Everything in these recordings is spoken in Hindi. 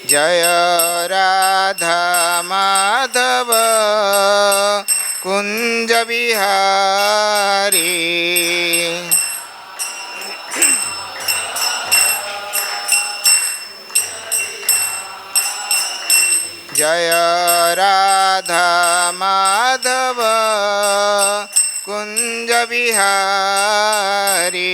जय राधा माधव कुंज बिहारी। जय राधा माधव कुंज बिहारी।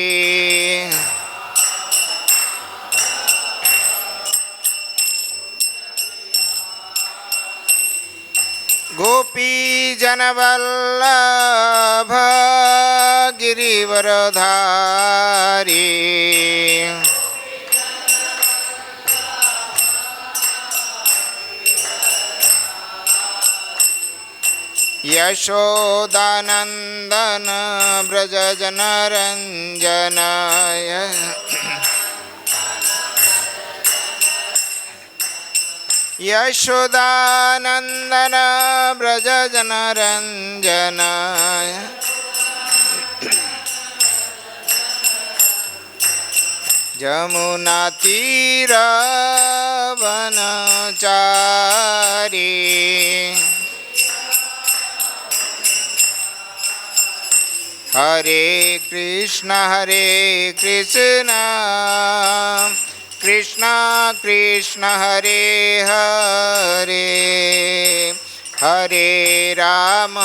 गोपी जनवल्लभ गिरिवरधारी। यशोदानंदन ब्रज जनरंजन। यशोदानंदन ब्रज जनरंजन। जमुना तीर वनचारी। हरे कृष्ण कृष्ण कृष्ण हरे हरे, हरे राम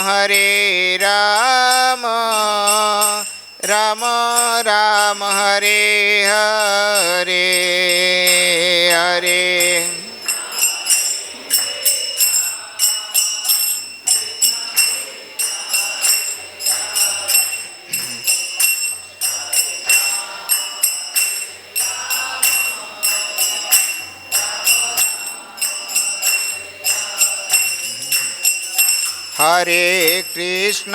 राम राम हरे हरे, हरे हरे कृष्ण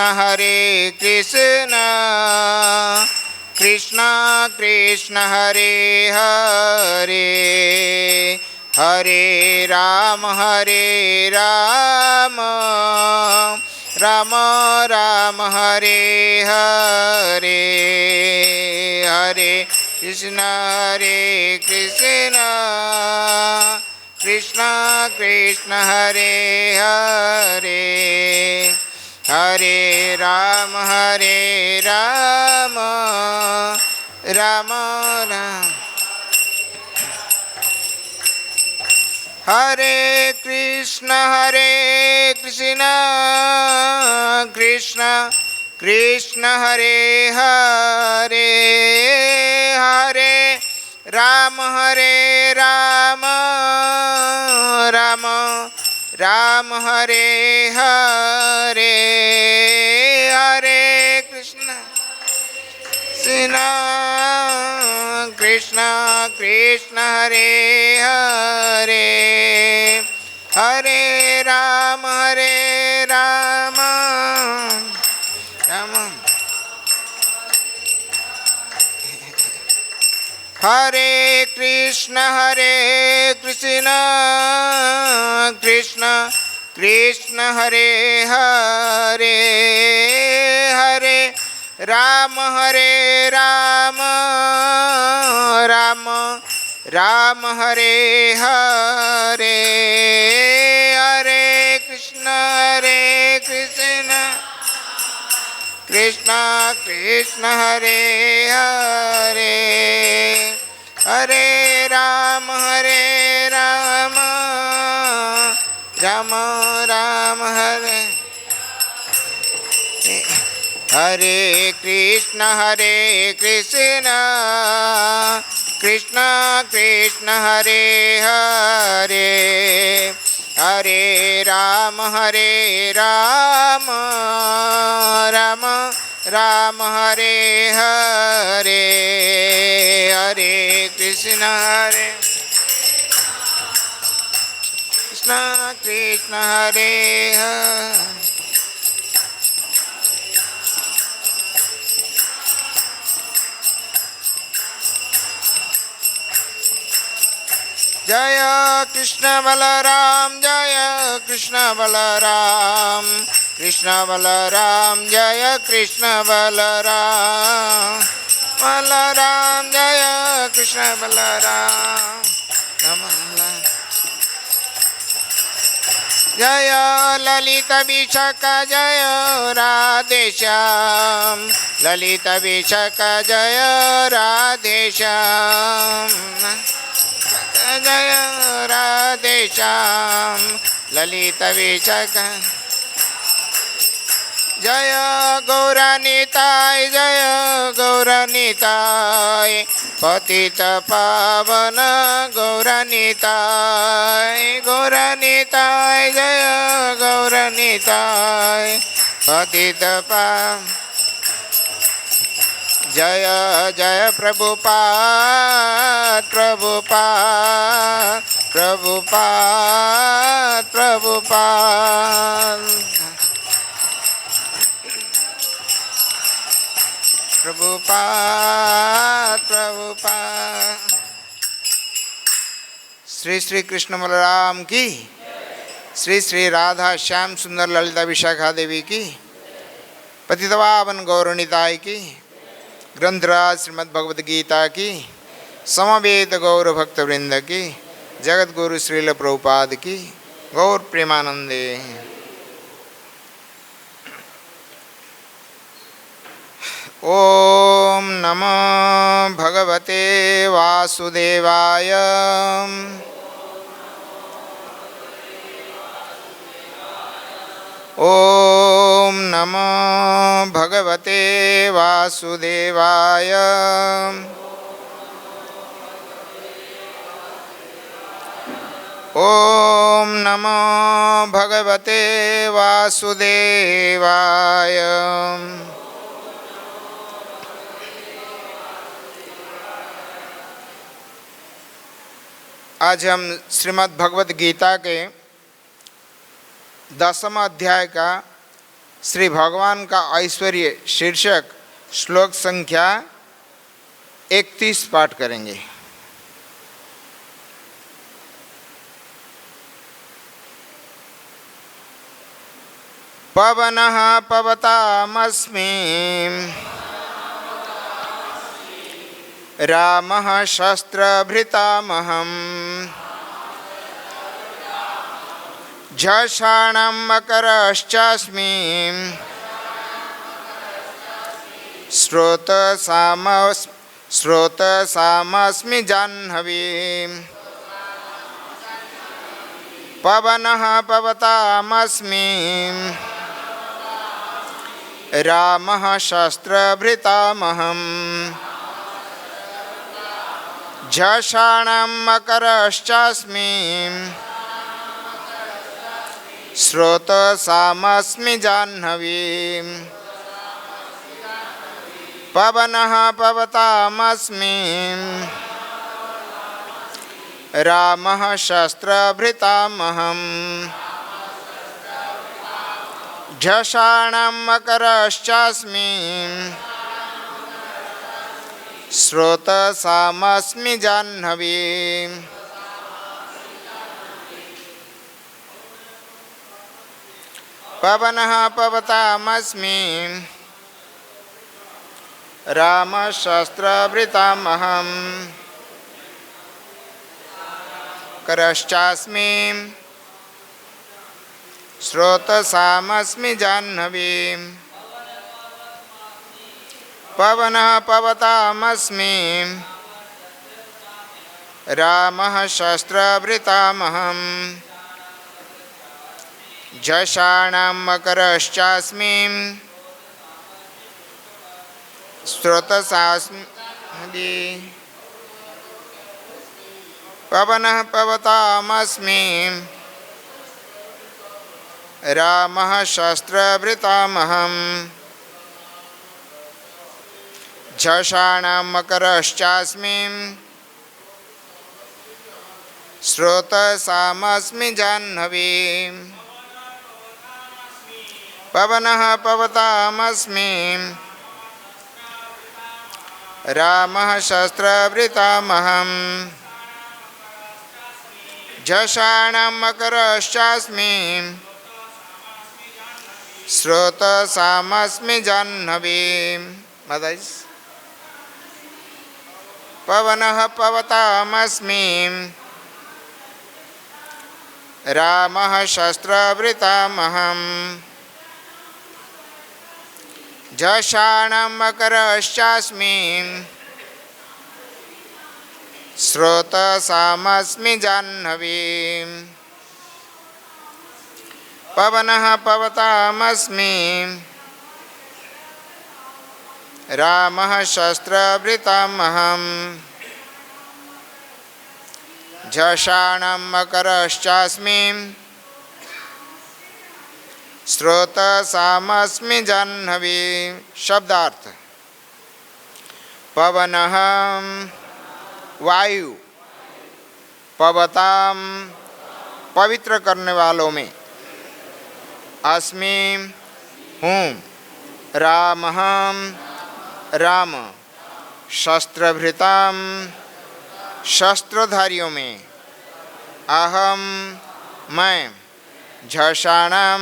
कृष्ण कृष्ण हरे हरे, हरे राम राम राम हरे हरे, हरे कृष्ण कृष्ण कृष्ण हरे हरे, हरे राम राम राम। हरे कृष्ण कृष्ण कृष्ण हरे हरे, हरे राम राम राम हरे हरे, हरे कृष्ण कृष्ण कृष्ण हरे हरे, हरे राम राम हरे कृष्ण कृष्ण कृष्ण हरे हरे, हरे राम राम राम हरे हरे, हरे कृष्ण कृष्ण कृष्ण हरे हरे, हरे राम राम राम हरे, हरे कृष्ण कृष्ण कृष्ण हरे हरे, हरे राम राम राम हरे हरे, हरे कृष्ण कृष्ण हरे हरे। जय कृष्ण बलराम कृष्ण बलराम जय कृष्ण बलराम जय कृष्ण बलराम। जय ललित विशाख जय राधेश्याम ललित विशाख जय राधेश्याम जय राधेश्याम ललित विशाख जय गौरानिताय जय गौरानिताय पतित पावन गौरानिताय गौरानिताय जय गौरानिताय पतित पावन जय जय प्रभुपाद प्रभुपाद प्रभुपाद प्रभुपाद प्रभुपाद प्रभुपाद। श्री श्री कृष्ण बलराम की, श्री श्री राधा श्याम सुंदर ललिता विशाखा देवी की, पतितपावन गौरनिताय की, ग्रंथराज श्रीमद् भगवद गीता की, समवेत गौर भक्त वृंद की, जगत गुरु श्रील प्रभुपाद की, गौर प्रेमानंदे। ओम नमो भगवते वासुदेवाय। ओम नमो भगवते वासुदेवाय। ओम नमो भगवते वासुदेवाय। आज हम श्रीमद् भगवद गीता के 10वें अध्याय का श्री भगवान का ऐश्वर्य शीर्षक श्लोक संख्या 31 पाठ करेंगे। पवनः पवतामस्मि रामः शस्त्रभृतामहम् झषाणं मकरश्चास्मि स्रोतसामस्मि जाह्नवी। पवनः पवतामस्मि रामः शस्त्रभृतामहम् झषाणं मकरश्चास्मि स्रोतसामस्मि जाह्नवी। पवनः पवतामस्मि रामः शस्त्रभृतामहम् झषाणं मकरश्चास्मि स्रोतसामस्मि जाह्नवी। पवनः पवतामस्मि रामः शस्त्रभृतामहम् करश्चास्मि स्रोतसामस्मि जाह्नवी। पवनः पवतामस्मि रामः शस्त्रभृतामहम् झषाणं मकरश्चास्मि स्रोतसामस्मि। पवनः पवतामस्मि रामः शस्त्रभृतामहम् झषाणं मकरश्चास्मि स्रोतसामस्मि जाह्नवी। पवनः पवतामस्मि रामः शस्त्रभृतामहम् झषाणं मकरश्चास्मि स्रोतसामस्मि जाह्नवी। मदर्स पवनः पवतामस्मि रामः शस्त्रभृतामहम् झषाणं मकरश्चास्मि स्रोतसामस्मि जाह्नवी पवनः पवतामस्मि रामः शस्त्रभृतामहम् झषाणं मकरश्चास्मि स्रोतसामस्मि जाह्नवी। शब्दार्थ। पवनः वायु, पवताम पवित्र करने वालों में, अस्मि हूँ, रामः राम, शस्त्रभृताम शस्त्रधारियों में, अहम मैं, झषाणम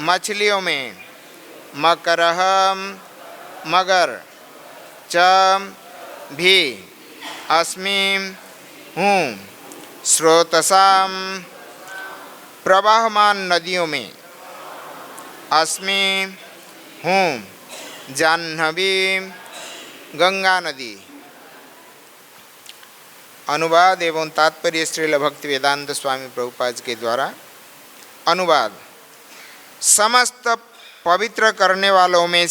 मछलियों में, मकरः मगर, च भी, अस्मि हूँ, स्रोतसाम प्रवाहमान नदियों में, अस्मि हूँ, जाह्नवी गंगा नदी। अनुवाद एवं तात्पर्य श्रील भक्ति वेदांत स्वामी प्रभुपाद के द्वारा। अनुवाद। समस्त पवित्र करने वालों में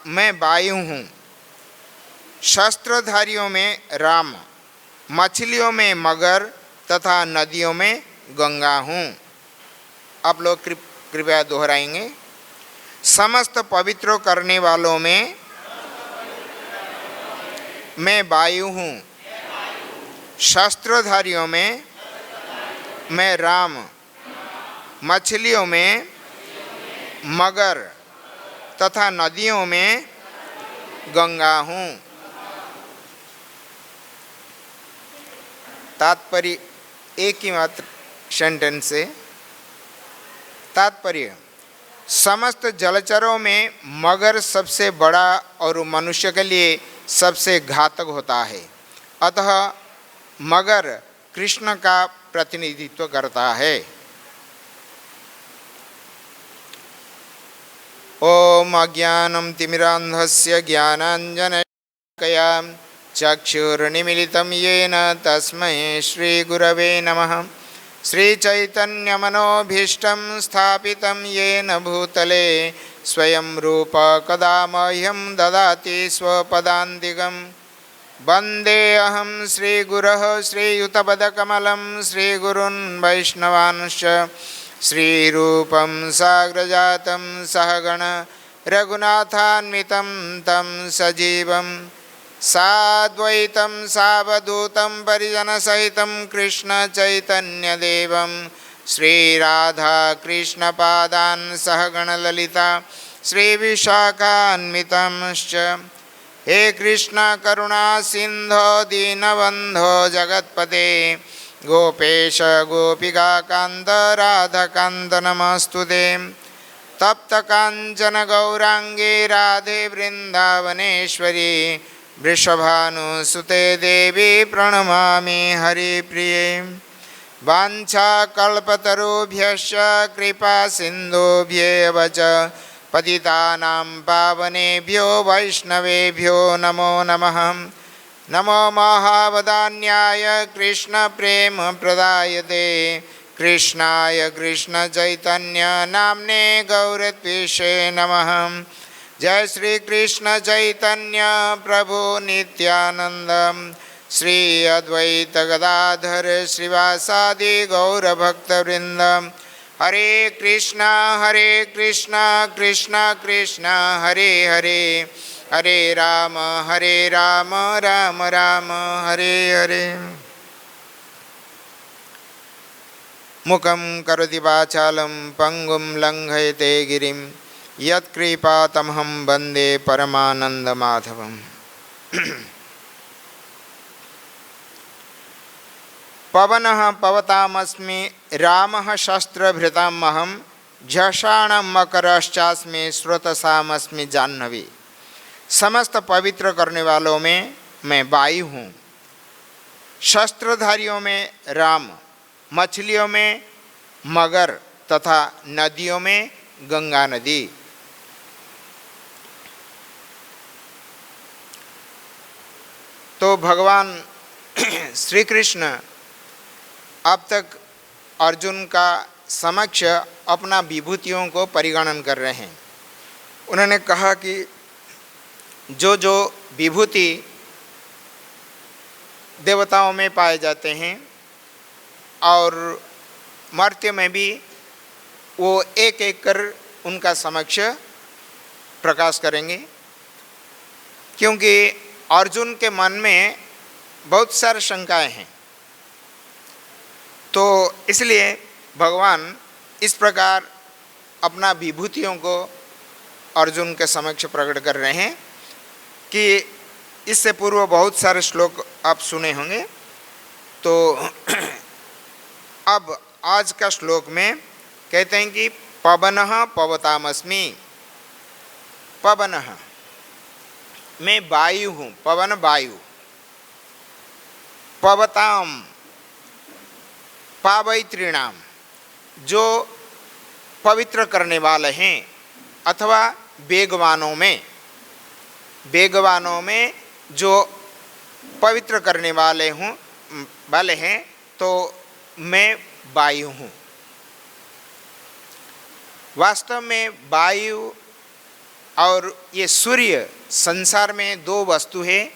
मैं वायु हूँ, शस्त्रधारियों में राम, मछलियों में मगर तथा नदियों में गंगा हूँ। आप लोग कृपया दोहराएंगे। समस्त पवित्र करने वालों में मैं वायु हूँ, शस्त्रधारियों में मैं राम, मछलियों में मगर तथा नदियों में गंगा हूँ। तात्पर्य एक ही मात्र सेंटेंस से। तात्पर्य। समस्त जलचरों में मगर सबसे बड़ा और मनुष्य के लिए सबसे घातक होता है, अतः मगर कृष्ण का प्रतिनिधित्व करता है। ओम अज्ञानं तिमिरान्धस्य ज्ञानाञ्जनशलाकया चक्षुर्निमीलितं येन तस्मै श्रीगुरवे नमः। श्रीचैतन्यमनोभीष्टं स्थापितं येन भूतले स्वयं रूप कदा मह्यं ददाति स्वपदान्तिकं। वन्देऽहं श्रीगुरोः श्रीयुतपदकमलं श्रीगुरून् वैष्णवांश्च श्रीरूपं साग्रजातं सहगण रघुनाथान्वितं तं सजीवं साद्वैतं सावधूतं परिजनसहितं कृष्णचैतन्यदेवं श्रीराधाकृष्णपादान् सहगणललिता श्रीविशाखान्वितंश्च। हे कृष्ण करुणा सिंधो दीनबंधो जगत्पते गोपेश गोपिकाकान्त राधाकान्त नमस्तुते। तप्त कांचन गौरांगे राधे वृंदावनेश्वरी वृषभानुसुते देवी प्रणमामि हरिप्रिये। वाञ्छाकल्पतरुभ्यश्च कृपा सिन्धुभ्येव च पतितानां पावनेभ्यो वैष्णवेभ्यो नमो नमः। नमो महावदान्याय कृष्णप्रेमप्रदायते कृष्णाय कृष्णचैतन्य नाम्ने गौरत्विषे नमः। जय श्री कृष्ण चैतन्य प्रभु नित्यानंद श्री अद्वैत गदाधर श्रीवासादि गौरभक्तवृंद। हरे कृष्णा कृष्णा कृष्ण हरे हरे, हरे राम राम राम हरे हरे। मुखं करोति वाचालं पंगुं लंघयते गिरिं यत्कृपातमहं वन्दे परमानन्दमाधवम्। पवनः पवतामस्मि रामः शस्त्रभृतामहं झषाणं मकरश्चास्मि स्रोतसामस्मि जाह्नवी। समस्त पवित्र करने वालों में मैं वायु हूँ, शस्त्रधारियों में राम, मछलियों में मगर तथा नदियों में गंगा नदी। तो भगवान श्री कृष्ण अब तक अर्जुन का समक्ष अपना विभूतियों को परिगणन कर रहे हैं। उन्होंने कहा कि जो जो विभूति देवताओं में पाए जाते हैं और मर्त्य में भी, वो एक एक कर उनका समक्ष प्रकाश करेंगे, क्योंकि अर्जुन के मन में बहुत सारी शंकाएं हैं। तो इसलिए भगवान इस प्रकार अपना विभूतियों को अर्जुन के समक्ष प्रकट कर रहे हैं कि इससे पूर्व बहुत सारे श्लोक आप सुने होंगे। तो अब आज का श्लोक में कहते हैं कि पवनः पवतामस्मि। पवनः, मैं वायु हूँ, पवन वायु। पवताम, पावैत्रीणाम, जो पवित्र करने वाले हैं, अथवा वेगवानों में, वेगवानों में जो पवित्र करने वाले हैं, तो मैं वायु हूँ। वास्तव में वायु और ये सूर्य संसार में दो वस्तु है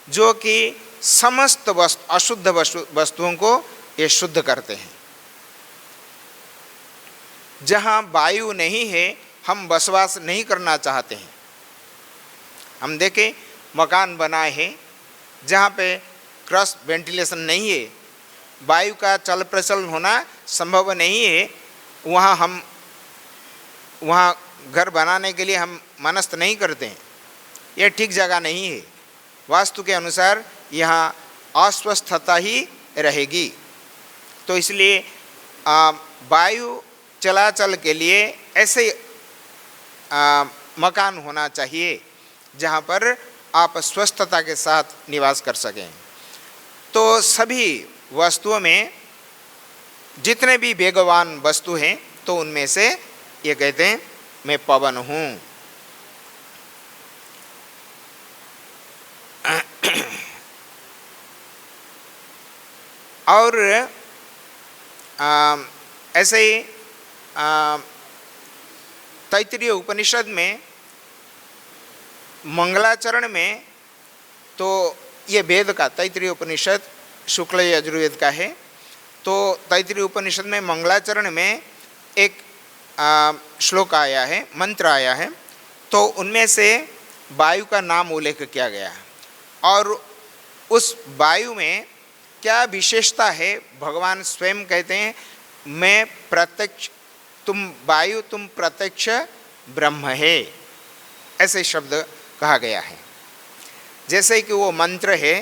जो कि समस्त अशुद्ध वस्तुओं को ये शुद्ध करते हैं। जहाँ वायु नहीं है हम बसवास नहीं करना चाहते हैं। हम देखें मकान बनाए हैं जहाँ पे क्रॉस वेंटिलेशन नहीं है, वायु का चल प्रचल होना संभव नहीं है, वहाँ घर बनाने के लिए हम मनस्थ नहीं करते हैं। यह ठीक जगह नहीं है। वास्तु के अनुसार यहाँ अस्वस्थता ही रहेगी। तो इसलिए वायु चलाचल के लिए ऐसे मकान होना चाहिए जहाँ पर आप स्वस्थता के साथ निवास कर सकें। तो सभी वस्तुओं में जितने भी वेगवान वस्तु हैं, तो उनमें से ये कहते हैं मैं पवन हूँ। और ऐसे ही तैत्तिरीय उपनिषद में मंगलाचरण में, तो ये वेद का तैत्तिरीय उपनिषद शुक्ल यजुर्वेद का है। तो तैत्तिरीय उपनिषद में मंगलाचरण में एक श्लोक आया है, मंत्र आया है। तो उनमें से वायु का नाम उल्लेख किया गया और उस वायु में क्या विशेषता है, भगवान स्वयं कहते हैं मैं प्रत्यक्ष, तुम वायु तुम प्रत्यक्ष ब्रह्म है, ऐसे शब्द कहा गया है। जैसे कि वो मंत्र है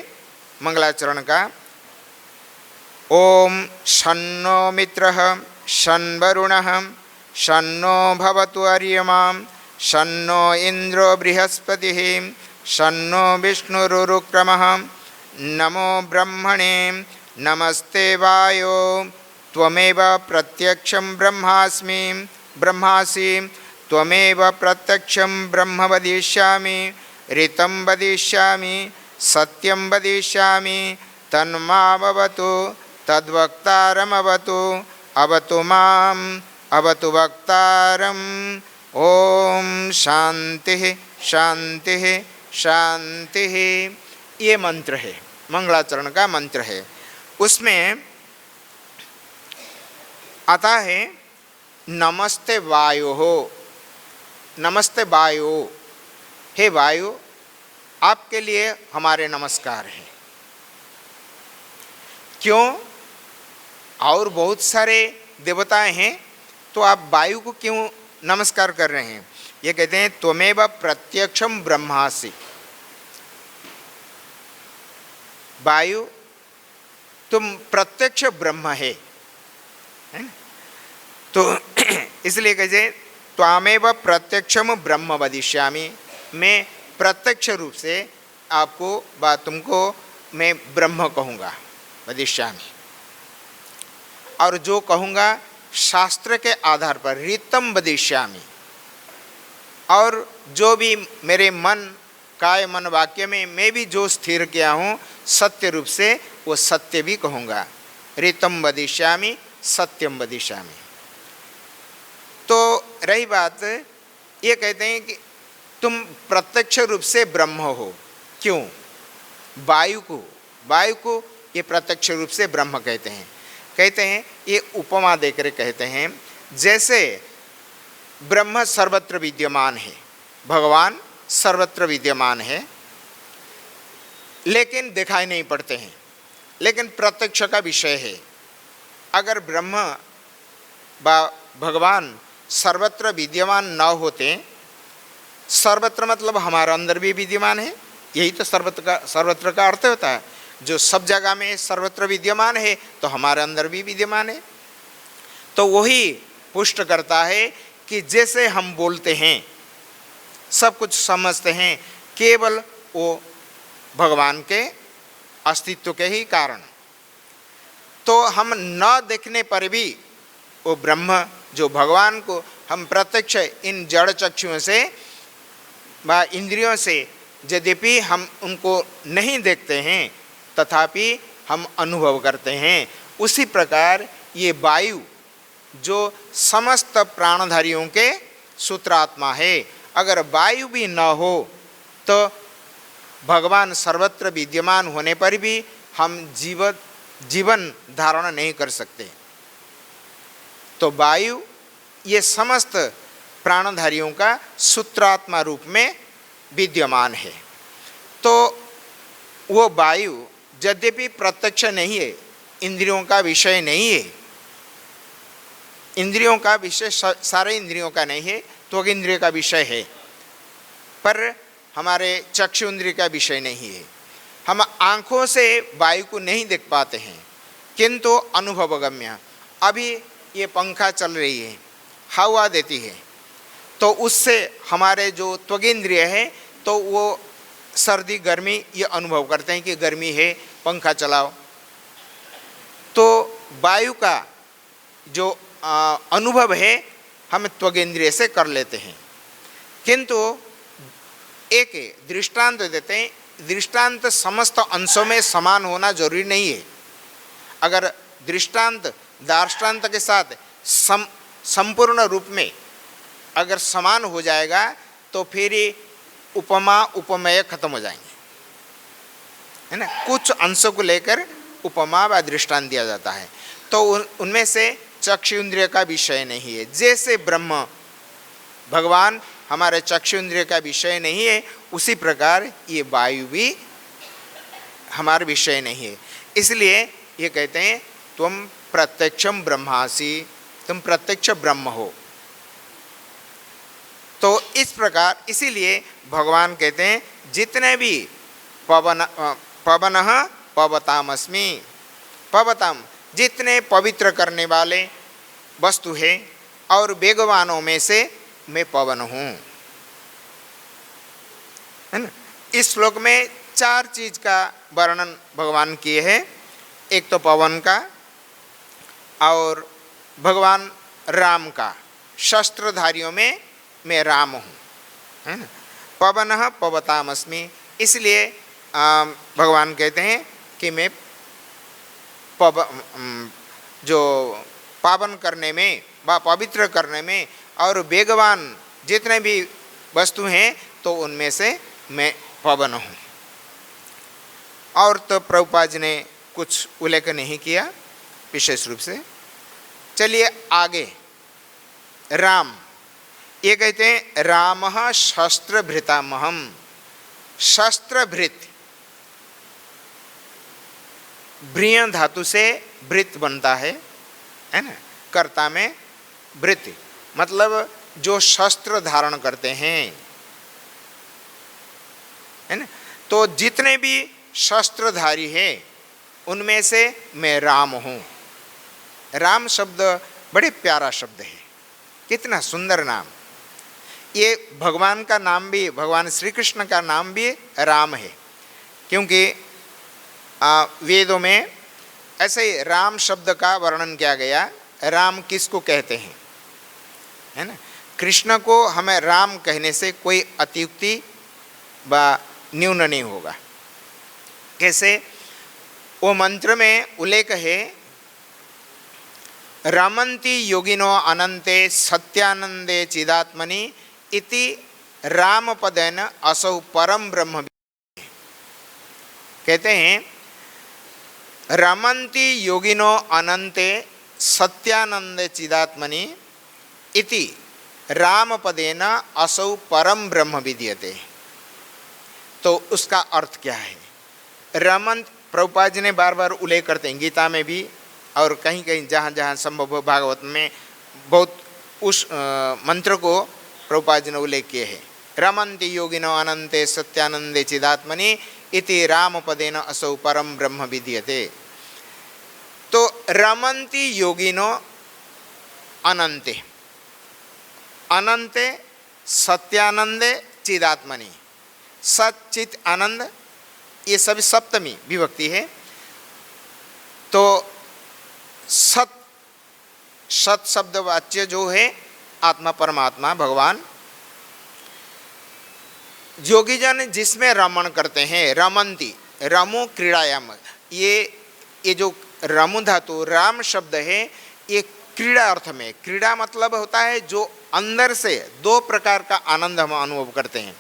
मंगलाचरण का, ओम शन्नो मित्रः शन्वरुणः शन्नो भवतु अर्यमां शन्नो इंद्रो बृहस्पतिः शन्नो विष्णुरुक्रमः नमो ब्रह्मणे नमस्ते वायो त्वमेव प्रत्यक्षं ब्रह्मासि त्वमेव प्रत्यक्षं ब्रह्म वदिष्यामि ऋतं वदिष्यामि सत्यं वदिष्यामि तन्मावतु तद्वक्तारमवतु अवतु माम् अवतु वक्तारम्। ओम शांति शांति शांति। ये मंत्र है, मंगलाचरण का मंत्र है। उसमें आता है नमस्ते वायु हो, नमस्ते वायु, हे वायु आपके लिए हमारे नमस्कार हैं। क्यों? और बहुत सारे देवताएं हैं, तो आप वायु को क्यों नमस्कार कर रहे हैं? ये कहते हैं त्वमेव प्रत्यक्षम ब्रह्मासि। वायु तुम प्रत्यक्ष ब्रह्म है ना? तो इसलिए कहते त्वामेव प्रत्यक्षम ब्रह्म वदिष्यामि, मैं प्रत्यक्ष रूप से आपको तुमको मैं ब्रह्म कहूँगा। वदिष्यामि, और जो कहूँगा शास्त्र के आधार पर ऋतम वदिष्यामि, और जो भी मेरे मन काय मन वाक्य में मैं भी जो स्थिर किया हूँ सत्य रूप से, वो सत्य भी कहूँगा। ऋतम वदिष्यामि सत्यम वदिष्यामि। तो रही बात, ये कहते हैं कि तुम प्रत्यक्ष रूप से ब्रह्म हो। क्यों? वायु को ये प्रत्यक्ष रूप से ब्रह्म कहते हैं। कहते हैं, ये उपमा देकर कहते हैं, जैसे ब्रह्म सर्वत्र विद्यमान है, भगवान सर्वत्र विद्यमान है, लेकिन दिखाई नहीं पड़ते हैं, लेकिन प्रत्यक्ष का विषय है। अगर ब्रह्म भगवान सर्वत्र विद्यमान न होते, सर्वत्र मतलब हमारे अंदर भी विद्यमान है, यही तो सर्वत्र का अर्थ होता है। जो सब जगह में सर्वत्र विद्यमान है तो हमारे अंदर भी विद्यमान है। तो वही पुष्ट करता है कि जैसे हम बोलते हैं, सब कुछ समझते हैं, केवल वो भगवान के अस्तित्व के ही कारण। तो हम न देखने पर भी वो ब्रह्म जो भगवान को हम प्रत्यक्ष इन जड़ चक्षुओं से व इंद्रियों से यद्यपि हम उनको नहीं देखते हैं, तथापि हम अनुभव करते हैं। उसी प्रकार ये वायु जो समस्त प्राणधारियों के सूत्रात्मा है, अगर वायु भी न हो तो भगवान सर्वत्र विद्यमान होने पर भी हम जीवन धारण नहीं कर सकते। तो वायु ये समस्त प्राणधारियों का सूत्रात्मा रूप में विद्यमान है। तो वो वायु यद्यपि प्रत्यक्ष नहीं है, इंद्रियों का विषय नहीं है, इंद्रियों का विषय सारे इंद्रियों का नहीं है, तो इंद्रिय का विषय है, पर हमारे चक्षु इंद्रिय का विषय नहीं है। हम आँखों से वायु को नहीं देख पाते हैं, किंतु अनुभवगम्य। अभी ये पंखा चल रही है, हवा देती है, तो उससे हमारे जो त्वगिंद्रिय है तो वो सर्दी गर्मी ये अनुभव करते हैं कि गर्मी है, पंखा चलाओ। तो वायु का जो अनुभव है हम त्वगिंद्रिय से कर लेते हैं। किंतु एक दृष्टांत देते हैं, दृष्टांत समस्त अंशों में समान होना जरूरी नहीं है। अगर दृष्टांत दार्ष्टान्त के साथ संपूर्ण रूप में अगर समान हो जाएगा तो फिर उपमा उपमेय खत्म हो जाएंगे, है ना। कुछ अंशों को लेकर उपमा व दृष्टांत दिया जाता है, तो उनमें से चक्षु इंद्रिय का विषय नहीं है। जैसे ब्रह्म भगवान हमारे चक्षु इंद्रिय का विषय नहीं है, उसी प्रकार ये वायु भी हमारा विषय नहीं है। इसलिए ये कहते हैं तुम प्रत्यक्षम ब्रह्मासि, तुम प्रत्यक्ष ब्रह्म हो। तो इस प्रकार इसीलिए भगवान कहते हैं जितने भी पवनः पवतामस्मि, पवताम जितने पवित्र करने वाले वस्तु है और वेगवानों में से मैं पवन हूँ, है ना। इस श्लोक में 4 चीज का वर्णन भगवान किए हैं। एक तो पवन का, और भगवान राम का, शस्त्रधारियों में मैं राम हूँ, है ना। पवनः पवतामस्मि, इसलिए भगवान कहते हैं कि मैं जो पावन करने में व पवित्र करने में और वेगवान जितने भी वस्तु हैं तो उनमें से मैं पवन हूँ। और तो प्रभुपाद जी ने कुछ उल्लेख नहीं किया विशेष रूप से। चलिए आगे, राम, ये कहते हैं रामः शस्त्रभृतामहम्। शस्त्रभृत, भ्रिय धातु से भृत बनता है ना। कर्ता में भृत मतलब जो शस्त्र धारण करते हैं, है ना। तो जितने भी शस्त्रधारी हैं उनमें से मैं राम हूँ। राम शब्द बड़े प्यारा शब्द है, कितना सुंदर नाम। ये भगवान का नाम भी, भगवान श्री कृष्ण का नाम भी राम है, क्योंकि वेदों में ऐसे ही राम शब्द का वर्णन किया गया। राम किसको कहते हैं, है ना। कृष्ण को हमें राम कहने से कोई अत्युक्ति व न्यून नहीं होगा। कैसे, वो मंत्र में उल्लेख है, रमन्ति योगिनो अनंते सत्यानंदे चिदात्मनि इति रामपदेन असौ परम ब्रह्म। कहते हैं रमन्ति योगिनो अनंते सत्यानंदे चिदात्मनि इति रामपदेन असौ परम ब्रह्म विद्यते। तो उसका अर्थ क्या है? रमन, प्रभुपाद जी ने बार बार उल्लेख करते हैं, गीता में भी और कहीं कहीं जहाँ जहाँ संभव हो, भागवत में बहुत उस मंत्र को प्रभुपाद जी ने उल्लेख किए हैं। रमन्ति योगिनो अनंते सत्यानंदे चिदात्मनि इति रामपदेन असौ परम ब्रह्म विद्यते। तो रमन्ति योगिनो अनंते, अनंते सत्यानंदे चिदात्मनि, सच्चित आनंद, ये सभी सप्तमी विभक्ति है। तो सत, सत शब्द वाच्य जो है आत्मा परमात्मा भगवान, योगीजन जिसमें रमण करते हैं, रमन्ति, रमो क्रीड़ायाम, ये जो रमु धातु राम शब्द है, ये क्रीड़ा अर्थ में, क्रीड़ा मतलब होता है जो अंदर से दो प्रकार का आनंद हम अनुभव करते हैं।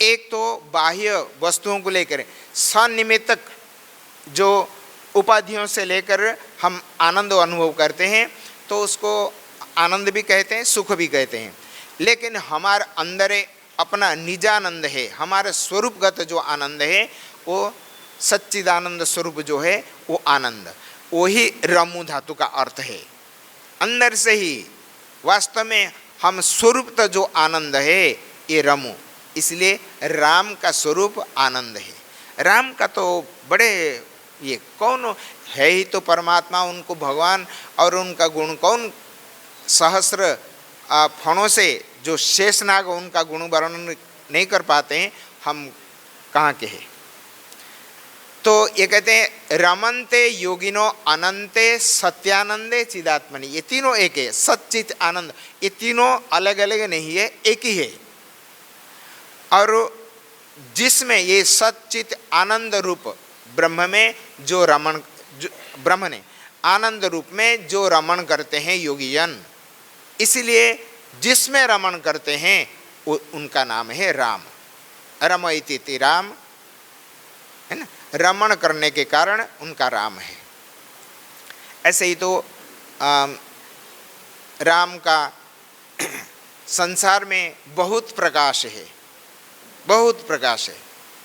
एक तो बाह्य वस्तुओं को लेकर, सनिमित्तक जो उपाधियों से लेकर हम आनंद अनुभव करते हैं, तो उसको आनंद भी कहते हैं, सुख भी कहते हैं। लेकिन हमारे अंदर अपना निजानंद है, हमारे स्वरूपगत जो आनंद है, वो सच्चिदानंद स्वरूप जो है वो आनंद, वही रमु धातु का अर्थ है। अंदर से ही वास्तव में हम स्वरूपत जो आनंद है ये रमु, इसलिए राम का स्वरूप आनंद है। राम का तो बड़े, ये कौन है ही तो परमात्मा, उनको भगवान और उनका गुण कौन सहस्र फणों से जो शेषनाग उनका गुण वर्णन नहीं कर पाते हैं, हम कहाँ के हैं। तो ये कहते हैं रमन्ते योगिनो अनंते सत्यानंदे चिदात्मनि, ये तीनों एक है। सच्चित आनंद, ये तीनों अलग अलग नहीं है, एक ही है। और जिसमें ये सच्चित आनंद रूप ब्रह्म में जो रमण, ब्रह्म ने आनंद रूप में जो रमण करते हैं योगीजन, इसलिए जिसमें रमण करते हैं उनका नाम है राम। रम इति राम, है ना, रमण करने के कारण उनका राम है। ऐसे ही तो राम का संसार में बहुत प्रकाश है, बहुत प्रकाश है,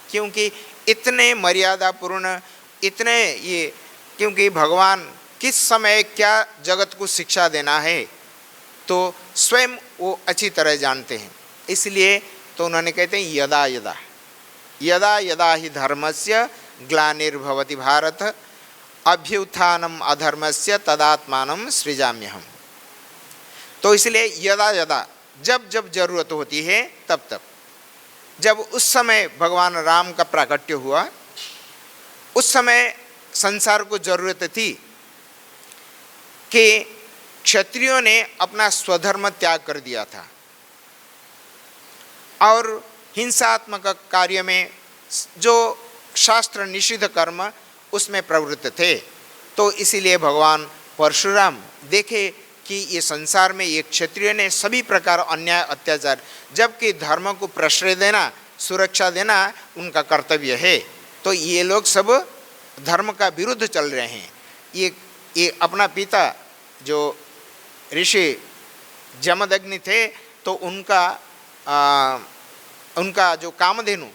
क्योंकि इतने मर्यादापूर्ण, इतने ये, क्योंकि भगवान किस समय क्या जगत को शिक्षा देना है तो स्वयं वो अच्छी तरह जानते हैं। इसलिए तो उन्होंने कहते हैं यदा यदा यदा यदा ही धर्मस्य ग्लानिर्भवति भारत अभ्युत्थानम अधर्मस्य तदात्मानं सृजाम्यहम्। तो इसलिए यदा यदा, जब जब जरूरत होती है तब तब, जब उस समय भगवान राम का प्राकट्य हुआ, उस समय संसार को जरूरत थी कि क्षत्रियों ने अपना स्वधर्म त्याग कर दिया था और हिंसात्मक कार्य में, जो शास्त्र निषिद्ध कर्म, उसमें प्रवृत्त थे। तो इसीलिए भगवान परशुराम देखे कि ये संसार में ये क्षत्रिय ने सभी प्रकार अन्याय अत्याचार, जबकि धर्म को प्रश्रय देना, सुरक्षा देना उनका कर्तव्य है, तो ये लोग सब धर्म का विरुद्ध चल रहे हैं। ये अपना पिता जो ऋषि जमदग्नि थे, तो उनका जो कामधेनु,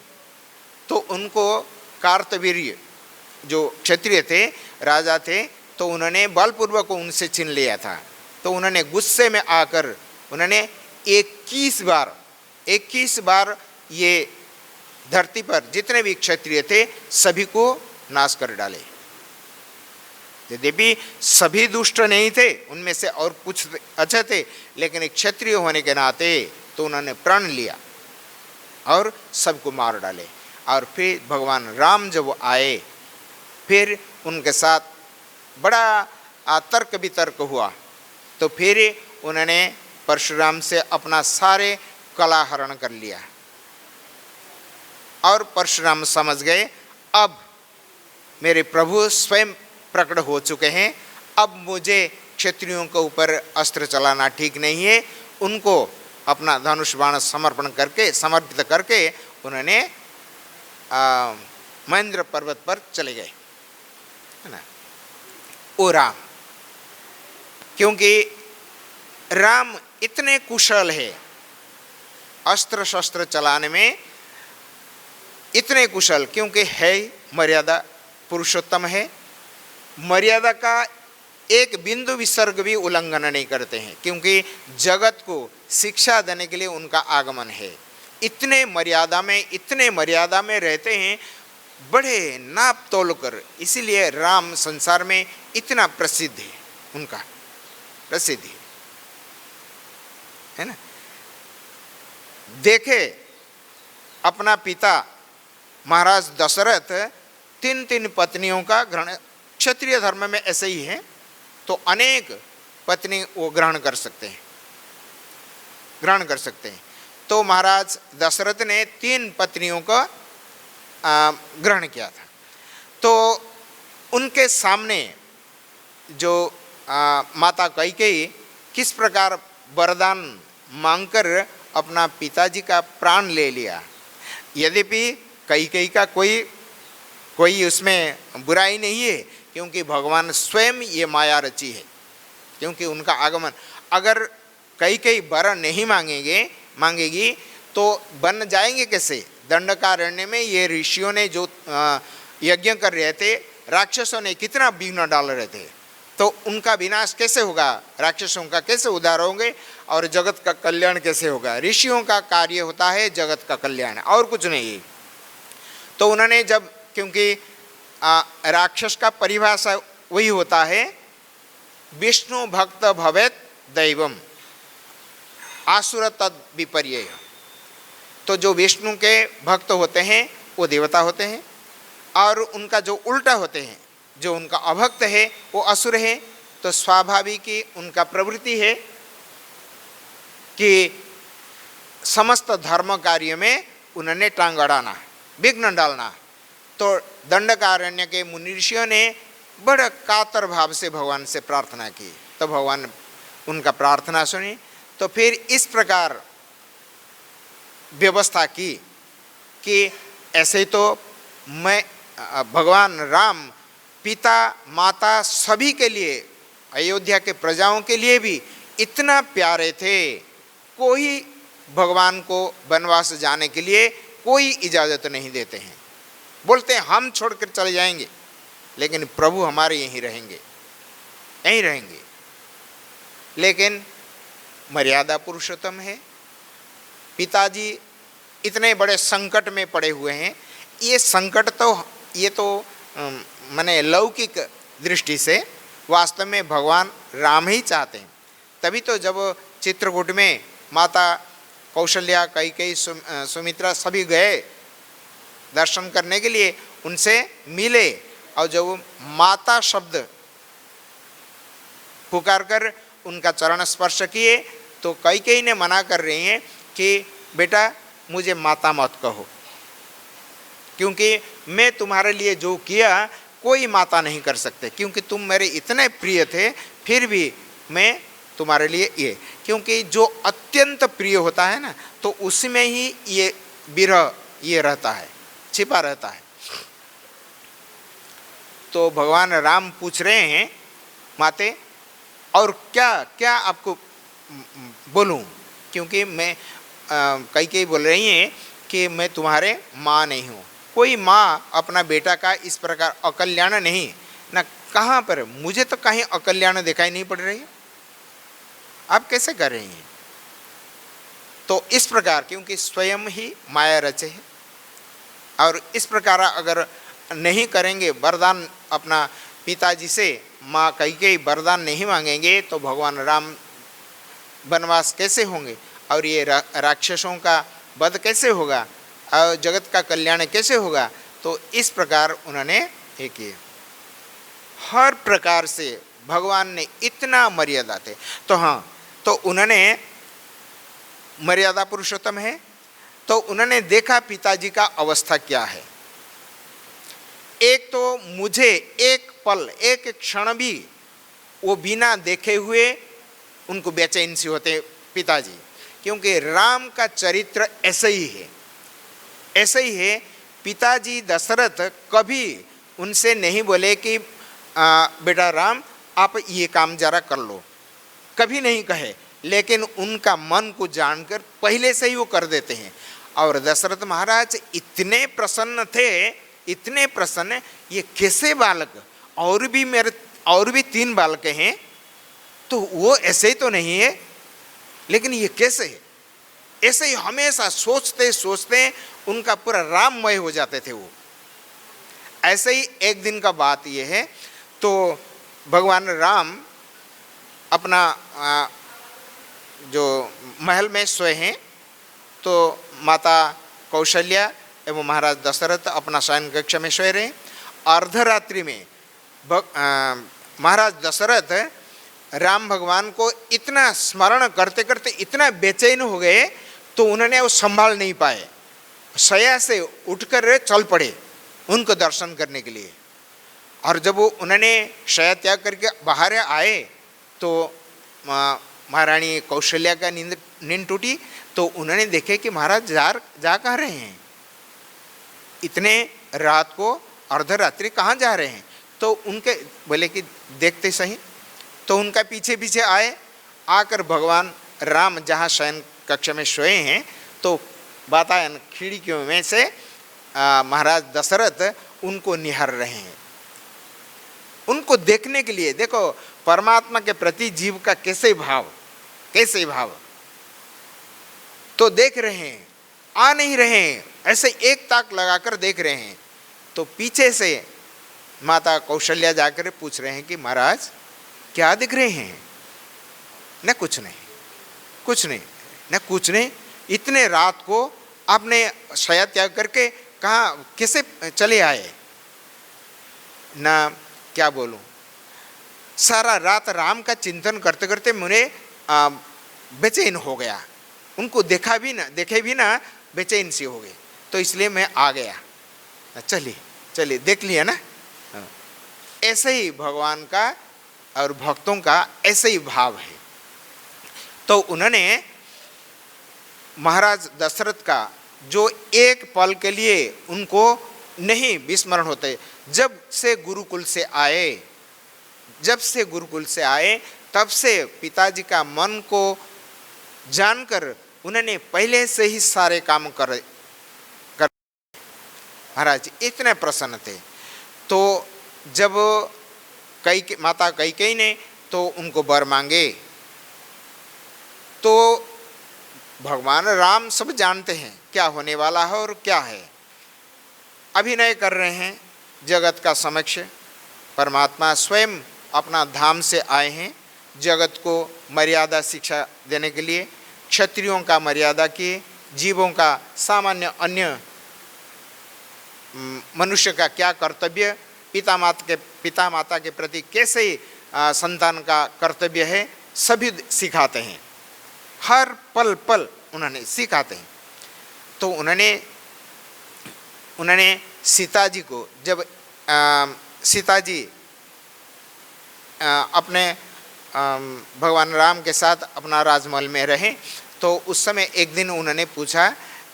तो उनको कार्तवीर्य जो क्षत्रिय थे, राजा थे, तो उन्होंने बलपूर्वक उनसे छीन लिया था। तो उन्होंने गुस्से में आकर उन्होंने 21 बार ये धरती पर जितने भी क्षत्रिय थे सभी को नाश कर डाले। यद्यपि सभी दुष्ट नहीं थे, उनमें से और कुछ अच्छे थे, लेकिन एक क्षत्रिय होने के नाते तो उन्होंने प्रण लिया और सबको मार डाले। और फिर भगवान राम जब आए, फिर उनके साथ बड़ा तर्क वितर्क हुआ। तो फिर उन्होंने परशुराम से अपना सारे कला हरण कर लिया और परशुराम समझ गए अब मेरे प्रभु स्वयं प्रकट हो चुके हैं, अब मुझे क्षत्रियों के ऊपर अस्त्र चलाना ठीक नहीं है। उनको अपना धनुष बाण समर्पित करके उन्होंने महेंद्र पर्वत पर चले गए, है ना। ओ राम, क्योंकि राम इतने कुशल है अस्त्र शस्त्र चलाने में, इतने कुशल, क्योंकि है मर्यादा पुरुषोत्तम है, मर्यादा का एक बिंदु विसर्ग भी उल्लंघन नहीं करते हैं, क्योंकि जगत को शिक्षा देने के लिए उनका आगमन है। इतने मर्यादा में रहते हैं, बड़े नाप तोल कर, इसीलिए राम संसार में इतना प्रसिद्ध है, उनका प्रसिद्धि है ना। देखे अपना पिता महाराज दशरथ 3 पत्नियों का ग्रहण, क्षत्रिय धर्म में ऐसे ही है, तो अनेक पत्नी वो ग्रहण कर सकते हैं। तो महाराज दशरथ ने 3 पत्नियों का ग्रहण किया था। तो उनके सामने जो माता कैकेयी किस प्रकार वरदान मांगकर अपना पिताजी का प्राण ले लिया। यद्यपि कैकेयी का कोई उसमें बुराई नहीं है, क्योंकि भगवान स्वयं ये माया रची है, क्योंकि उनका आगमन, अगर कैकेयी वर नहीं मांगेगी तो बन जाएंगे कैसे। दंडकारण्य में ये ऋषियों ने जो यज्ञ कर रहे थे, राक्षसों ने कितना विघ्न डाल रहे थे, तो उनका विनाश कैसे होगा, राक्षसों का कैसे उद्धार होंगे और जगत का कल्याण कैसे होगा। ऋषियों का कार्य होता है जगत का कल्याण, और कुछ नहीं। तो उन्होंने जब, क्योंकि राक्षस का परिभाषा वही होता है, विष्णु भक्त भवेत दैवम आसुर तद विपर्यय। तो जो विष्णु के भक्त होते हैं वो देवता होते हैं, और उनका जो उल्टा होते हैं, जो उनका अभक्त है वो असुर है। तो स्वाभाविक ही उनका प्रवृत्ति है कि समस्त धर्म कार्य में उन्होंने टांग अड़ाना, विघ्न डालना। तो दंडकारण्य के मुनि ऋषियों ने बड़ा कातर भाव से भगवान से प्रार्थना की, तो भगवान उनका प्रार्थना सुनी। तो फिर इस प्रकार व्यवस्था की कि ऐसे तो मैं भगवान राम पिता माता सभी के लिए, अयोध्या के प्रजाओं के लिए भी इतना प्यारे थे, कोई भगवान को वनवास जाने के लिए कोई इजाज़त नहीं देते हैं, बोलते हैं हम छोड़कर चले जाएंगे, लेकिन प्रभु हमारे यहीं रहेंगे। लेकिन मर्यादा पुरुषोत्तम है, पिताजी इतने बड़े संकट में पड़े हुए हैं। ये संकट तो माने लौकिक दृष्टि से वास्तव में भगवान राम ही चाहते हैं। तभी तो जब चित्रकूट में माता कौशल्या, कैकेयी, सुमित्रा सभी गए दर्शन करने के लिए, उनसे मिले, और जब माता शब्द पुकार कर उनका चरण स्पर्श किए, तो कैकेयी ने मना कर रही हैं कि बेटा मुझे माता मत कहो, क्योंकि मैं तुम्हारे लिए जो किया कोई माता नहीं कर सकते, क्योंकि तुम मेरे इतने प्रिय थे, फिर भी मैं तुम्हारे लिए ये, क्योंकि जो अत्यंत प्रिय होता है ना, तो उसमें ही ये विरह ये रहता है, छिपा रहता है। तो भगवान राम पूछ रहे हैं माते, और क्या क्या आपको बोलूं, क्योंकि मैं कैकेयी बोल रही हैं कि मैं तुम्हारे माँ नहीं हूँ। कोई माँ अपना बेटा का इस प्रकार अकल्याण नहीं ना, कहाँ पर, मुझे तो कहीं अकल्याण दिखाई नहीं पड़ रही है, आप कैसे कर रही हैं। तो इस प्रकार, क्योंकि स्वयं ही माया रचे है, और इस प्रकार अगर नहीं करेंगे वरदान अपना पिताजी से, माँ कैकेयी वरदान नहीं मांगेंगे, तो भगवान राम वनवास कैसे होंगे, और ये राक्षसों का वध कैसे होगा, और जगत का कल्याण कैसे होगा। तो इस प्रकार उन्होंने ये किए। हर प्रकार से भगवान ने इतना मर्यादा थे। तो हाँ, तो उन्होंने मर्यादा पुरुषोत्तम है, तो उन्होंने देखा पिताजी का अवस्था क्या है। एक तो मुझे एक पल, एक क्षण भी वो बिना देखे हुए उनको बेचैन सी होते पिताजी, क्योंकि राम का चरित्र ऐसे ही है, ऐसे ही है। पिताजी दशरथ कभी उनसे नहीं बोले कि बेटा राम आप ये काम जरा कर लो, कभी नहीं कहे, लेकिन उनका मन को जानकर पहले से ही वो कर देते हैं। और दशरथ महाराज इतने प्रसन्न थे, इतने प्रसन्न, ये कैसे बालक, और भी 3 बालक हैं, तो वो ऐसे ही तो नहीं है, लेकिन ये कैसे है, ऐसे ही हमेशा सोचते सोचते उनका पूरा राममय हो जाते थे वो। ऐसे ही एक दिन का बात ये है, तो भगवान राम अपना जो महल में सोए हैं, तो माता कौशल्या एवं महाराज दशरथ अपना शयन कक्ष में सोए रहे। अर्धरात्रि में महाराज दशरथ राम भगवान को इतना स्मरण करते करते इतना बेचैन हो गए, तो उन्होंने वो संभाल नहीं पाए, शया से उठकर चल पड़े उनको दर्शन करने के लिए। और जब वो उन्होंने शया त्याग करके बाहर आए, तो महारानी कौशल्या का नींद टूटी, तो उन्होंने देखे कि महाराज जा कहाँ रहे हैं, इतने रात को अर्धरात्रि कहाँ जा रहे हैं। तो उनके बोले कि देखते सही, तो उनका पीछे पीछे आए, आकर भगवान राम जहाँ शयन कक्ष में सोए हैं, तो वातायन खिड़कियों में से महाराज दशरथ उनको निहार रहे हैं, उनको देखने के लिए। देखो परमात्मा के प्रति जीव का कैसे भाव, तो देख रहे हैं, आ नहीं रहे हैं, ऐसे एक ताक लगाकर देख रहे हैं। तो पीछे से माता कौशल्या जाकर पूछ रहे हैं कि महाराज क्या दिख रहे हैं। न कुछ नहीं, इतने रात को आपने शया त्याग करके कहाँ कैसे चले आए। ना क्या बोलूं, सारा रात राम का चिंतन करते करते मुझे बेचैन हो गया, उनको देखे भी ना बेचैन सी हो गई, तो इसलिए मैं आ गया। चलिए देख लिया ना। ऐसे ही भगवान का और भक्तों का ऐसे ही भाव है। तो उन्होंने महाराज दशरथ का जो एक पल के लिए उनको नहीं विस्मरण होते, जब से गुरुकुल से आए तब से पिताजी का मन को जानकर उन्होंने पहले से ही सारे काम कर महाराज इतने प्रसन्न थे। तो जब माता कैकेयी ने तो उनको वर मांगे, तो भगवान राम सब जानते हैं क्या होने वाला है और क्या है, अभिनय कर रहे हैं जगत का समक्ष। परमात्मा स्वयं अपना धाम से आए हैं जगत को मर्यादा शिक्षा देने के लिए, क्षत्रियों का मर्यादा किए, जीवों का सामान्य अन्य मनुष्य का क्या कर्तव्य, पिता माता के प्रति कैसे संतान का कर्तव्य है, सभी सिखाते हैं, हर पल पल उन्होंने सिखाते हैं। तो उन्होंने सीता जी को, जब सीता जी अपने भगवान राम के साथ अपना राजमहल में रहे, तो उस समय एक दिन उन्होंने पूछा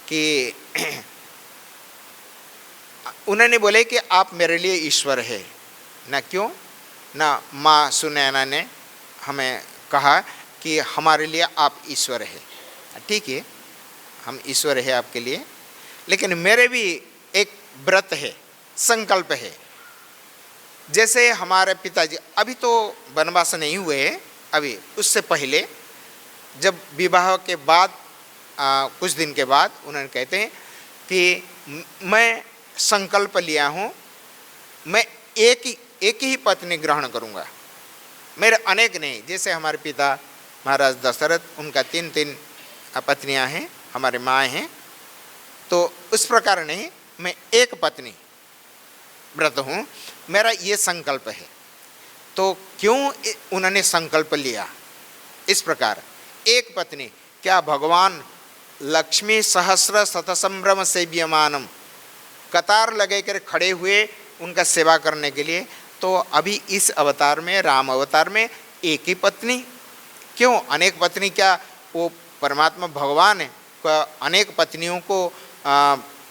कि उन्होंने बोले कि आप मेरे लिए ईश्वर है ना, क्यों ना माँ सुनैना ने हमें कहा कि हमारे लिए आप ईश्वर है। ठीक है, हम ईश्वर है आपके लिए, लेकिन मेरे भी एक व्रत है, संकल्प है। जैसे हमारे पिताजी अभी तो वनवास नहीं हुए, अभी उससे पहले जब विवाह के बाद कुछ दिन के बाद उन्होंने कहते हैं कि मैं संकल्प लिया हूँ, मैं एक ही पत्नी ग्रहण करूँगा, मेरे अनेक नहीं। जैसे हमारे पिता महाराज दशरथ, उनका 3 पत्नियाँ हैं, हमारे माँ हैं, तो उस प्रकार नहीं, मैं एक पत्नी व्रत हूँ, मेरा ये संकल्प है। तो क्यों उन्होंने संकल्प लिया इस प्रकार? एक पत्नी, क्या भगवान लक्ष्मी सहस्र शतसंभ्रम सेव्यमानम, कतार लगे कर खड़े हुए उनका सेवा करने के लिए, तो अभी इस अवतार में, राम अवतार में एक ही पत्नी क्यों? अनेक पत्नी क्या वो परमात्मा भगवान है, अनेक पत्नियों को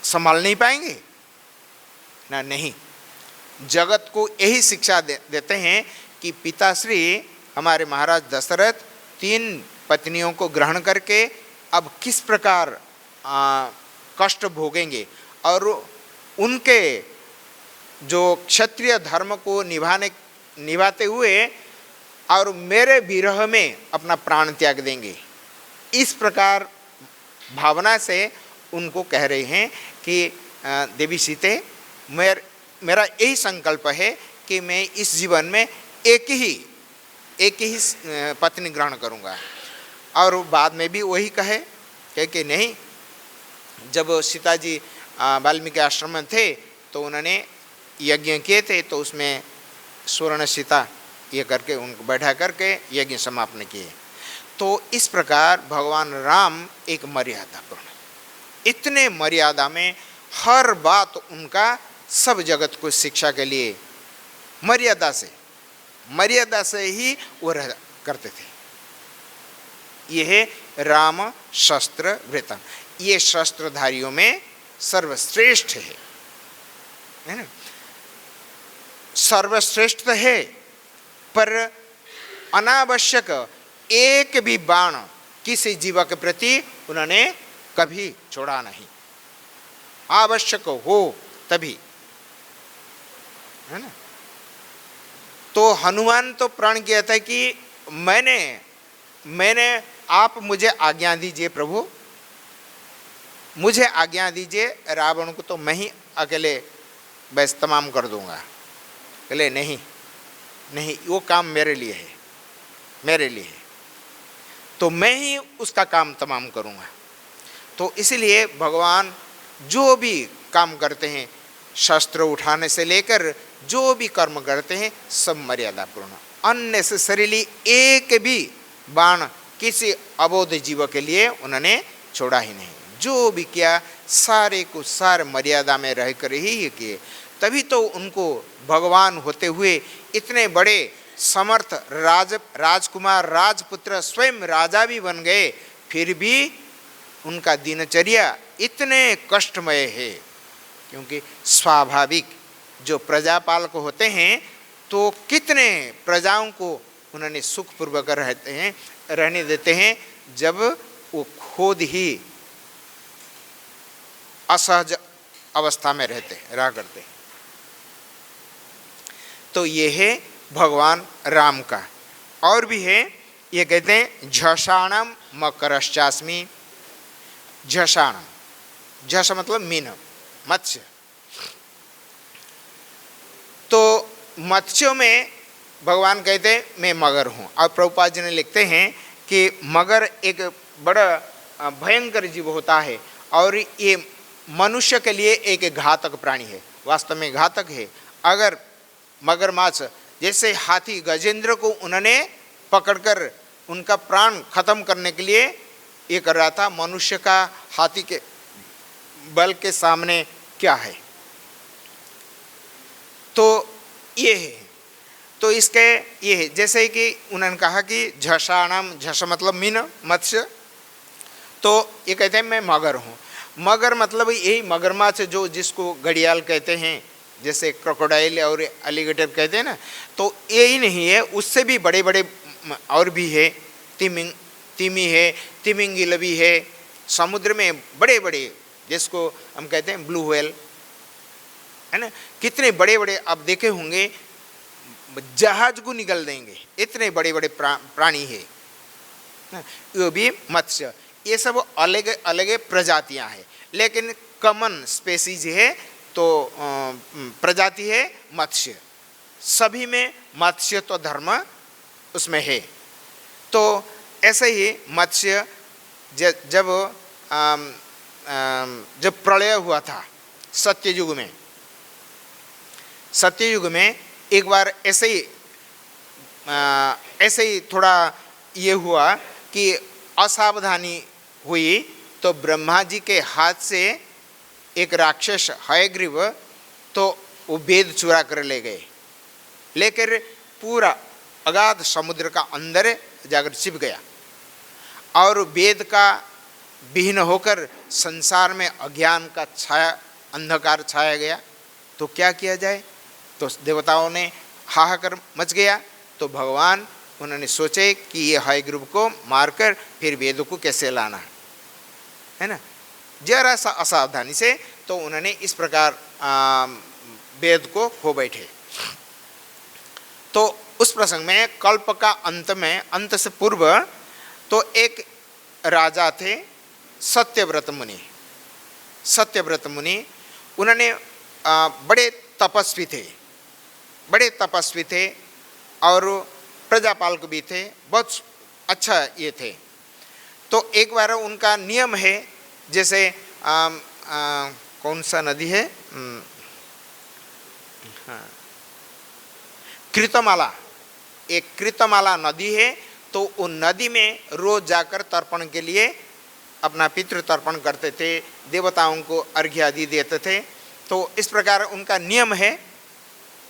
संभाल नहीं पाएंगे ना? नहीं, जगत को यही शिक्षा देते हैं कि पिताश्री हमारे महाराज दशरथ 3 पत्नियों को ग्रहण करके अब किस प्रकार कष्ट भोगेंगे, और उनके जो क्षत्रिय धर्म को निभाते हुए और मेरे विरह में अपना प्राण त्याग देंगे। इस प्रकार भावना से उनको कह रहे हैं कि देवी सीते, मेरा यही संकल्प है कि मैं इस जीवन में एक ही पत्नी ग्रहण करूँगा। और बाद में भी वही कहे कि नहीं, जब सीता जी वाल्मीकि आश्रम में थे तो उन्होंने यज्ञ किए थे, तो उसमें स्वर्ण सीता ये करके उनको बैठा करके यज्ञ समापन किए। तो इस प्रकार भगवान राम एक मर्यादापूर्ण, इतने मर्यादा में हर बात उनका सब जगत को शिक्षा के लिए मर्यादा से ही वो करते थे। यह राम शस्त्र वृतम, ये शस्त्रधारियों में सर्वश्रेष्ठ है ना? सर्वश्रेष्ठ है, पर अनावश्यक एक भी बाण किसी जीव के प्रति उन्होंने कभी छोड़ा नहीं। आवश्यक हो तभी, है ना? तो हनुमान तो प्रण किया था कि मैंने आप मुझे आज्ञा दीजिए प्रभु, मुझे आज्ञा दीजिए, रावण को तो मैं ही अकेले बस तमाम कर दूंगा। बोले नहीं, वो काम मेरे लिए है, तो मैं ही उसका काम तमाम करूंगा। तो इसलिए भगवान जो भी काम करते हैं, शस्त्र उठाने से लेकर जो भी कर्म करते हैं, सब मर्यादापूर्ण, अननेसेसरीली एक भी बाण किसी अबोध जीव के लिए उन्होंने छोड़ा ही नहीं। जो भी किया सारे को सारे मर्यादा में रहकर ही किए, तभी तो उनको भगवान होते हुए इतने बड़े समर्थ राजकुमार राजपुत्र स्वयं राजा भी बन गए, फिर भी उनका दिनचर्या इतने कष्टमय है। क्योंकि स्वाभाविक जो प्रजापालक होते हैं तो कितने प्रजाओं को उन्होंने सुखपूर्वक रहने देते हैं, जब वो खुद ही असहज अवस्था में रहा करते हैं। तो ये है भगवान राम का। और भी है, ये कहते हैं झषाणम मकरश्चास्मि। झषाणम, झष मतलब मीन, मत्स्य। तो मत्स्यों में भगवान कहते हैं मैं मगर हूँ। और प्रभुपाद जी ने लिखते हैं कि मगर एक बड़ा भयंकर जीव होता है और ये मनुष्य के लिए एक घातक प्राणी है, वास्तव में घातक है। अगर मगरमच्छ जैसे हाथी गजेंद्र को उन्होंने पकड़कर उनका प्राण खत्म करने के लिए ये कर रहा था, मनुष्य का हाथी के बल के सामने क्या है। तो ये है, तो इसके ये है, जैसे कि उन्होंने कहा कि झषाणम, झष मतलब मीन, मत्स्य। तो ये कहते हैं मैं मगर हूँ। मगर मतलब यही मगरमच्छ जो जिसको घड़ियाल कहते हैं, जैसे क्रोकोडाइल और एलिगेटर कहते हैं ना, तो यही नहीं है, उससे भी बड़े बड़े और भी है। तिमी है, तिमिंगिल भी है, समुद्र में बड़े बड़े जिसको हम कहते हैं ब्लू व्हेल, है ना। कितने बड़े बड़े आप देखे होंगे, जहाज को निगल देंगे, इतने बड़े बड़े प्राणी है। वो भी मत्स्य। ये सब अलग अलग प्रजातियां हैं, लेकिन कॉमन स्पेसीज है तो प्रजाति है मत्स्य। सभी में मत्स्य तो धर्म उसमें है। तो ऐसे ही मत्स्य जब प्रलय हुआ था सत्ययुग में एक बार ऐसे ही ऐसे ही थोड़ा ये हुआ कि असावधानी हुई तो ब्रह्मा जी के हाथ से एक राक्षस हयग्रीव तो वो वेद चुरा कर ले गए, लेकर पूरा अगाध समुद्र का अंदर जाकर छिप गया और वेद का विहीन होकर संसार में अज्ञान का छाया अंधकार छाया गया। तो क्या किया जाए, तो देवताओं ने हाहाकार मच गया। तो भगवान उन्होंने सोचे कि ये हयग्रीव को मारकर फिर वेद को कैसे लाना है ना, जरा सा असावधानी से तो उन्होंने इस प्रकार वेद को खो बैठे। तो उस प्रसंग में कल्प का अंत में, अंत से पूर्व तो एक राजा थे सत्यव्रत मुनि। सत्यव्रत मुनि उन्होंने बड़े तपस्वी थे, बड़े तपस्वी थे और प्रजापालक भी थे, बहुत अच्छा ये थे। तो एक बार उनका नियम है, जैसे कौन सा नदी है, कृतमाला, एक कृतमाला नदी है। तो उन नदी में रोज जाकर तर्पण के लिए अपना पितृ तर्पण करते थे, देवताओं को अर्घ्य आदि देते थे। तो इस प्रकार उनका नियम है।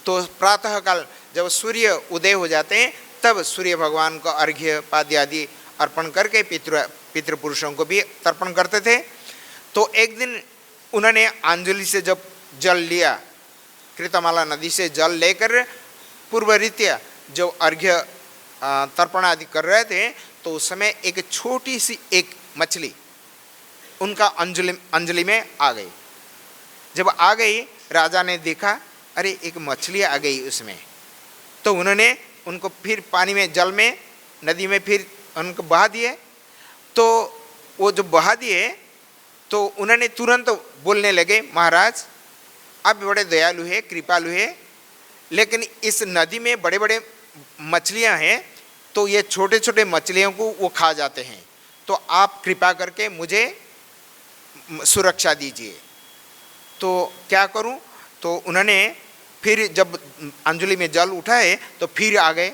तो प्रातःकाल जब सूर्य उदय हो जाते हैं तब सूर्य भगवान को अर्घ्य पाद्य आदि अर्पण करके पितृपुरुषों को भी तर्पण करते थे। तो एक दिन उन्होंने अंजलि से जब जल लिया, कृतमाला नदी से जल लेकर पूर्व रीत्या जो अर्घ्य तर्पण आदि कर रहे थे, तो उस समय एक छोटी सी एक मछली उनका अंजलि में आ गई। जब आ गई, राजा ने देखा अरे एक मछली आ गई उसमें। तो उन्होंने उनको फिर पानी में, जल में, नदी में फिर उनको बहा दिए। तो वो जो बहा दिए तो उन्होंने तुरंत बोलने लगे, महाराज आप बड़े दयालु है, कृपालु है, लेकिन इस नदी में बड़े बड़े मछलियां हैं, तो ये छोटे छोटे मछलियों को वो खा जाते हैं, तो आप कृपा करके मुझे सुरक्षा दीजिए। तो क्या करूं? तो उन्होंने फिर जब अंजलि में जल उठाए तो फिर आ गए।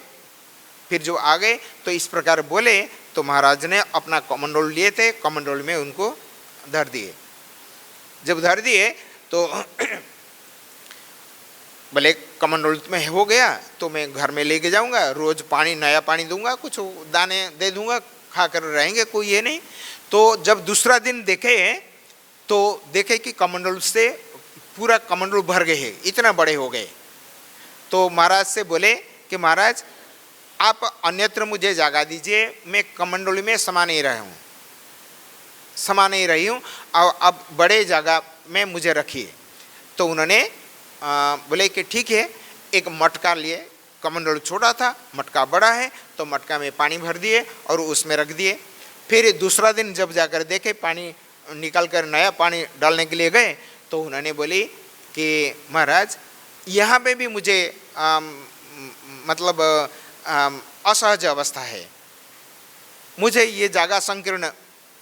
फिर जो आ गए तो इस प्रकार बोले, तो महाराज ने अपना कमंडल लिए थे, कमंडल में उनको धर दिए। जब धर दिए तो भले कमंडल में हो गया तो मैं घर में लेके जाऊंगा, रोज पानी, नया पानी दूंगा, कुछ दाने दे दूंगा, खाकर रहेंगे, कोई ये नहीं। तो जब दूसरा दिन देखे तो देखे कि कमंडल से पूरा कमंडल भर गए हैं, इतना बड़े हो गए। तो महाराज से बोले कि महाराज आप अन्यत्र मुझे जगह दीजिए, मैं कमंडल में समा नहीं रहा हूँ, समा नहीं रही हूँ, और अब बड़े जगह में मुझे रखिए। तो उन्होंने बोले कि ठीक है। एक मटका लिए, कमंडल छोटा था, मटका बड़ा है, तो मटका में पानी भर दिए और उसमें रख दिए। फिर दूसरा दिन जब जाकर देखे, पानी निकाल कर नया पानी डालने के लिए गए, तो उन्होंने बोली कि महाराज यहाँ पे भी मुझे मतलब असहज अवस्था है, मुझे ये जगह संकीर्ण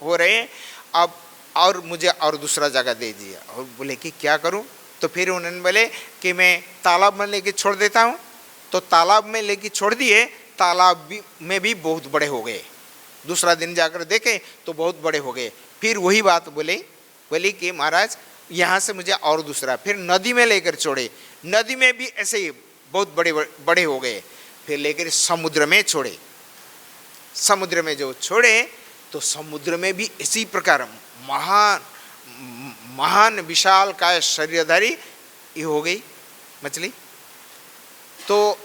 हो रहे हैं, अब और मुझे और दूसरा जगह दे दीजिए। और बोले कि क्या करूं? तो फिर उन्होंने बोले कि मैं तालाब में लेके छोड़ देता हूं। तो तालाब में लेके छोड़ दिए, तालाब में भी बहुत बड़े हो गए। दूसरा दिन जाकर देखे तो बहुत बड़े हो गए। फिर वही बात बोली कि महाराज यहाँ से मुझे और दूसरा, फिर नदी में लेकर छोड़े, नदी में भी ऐसे ही बहुत बड़े हो गए। फिर लेकर समुद्र में छोड़े, समुद्र में जो छोड़े तो समुद्र में भी इसी प्रकार महान विशाल काय शरीरधारी ये हो गई मछली। तो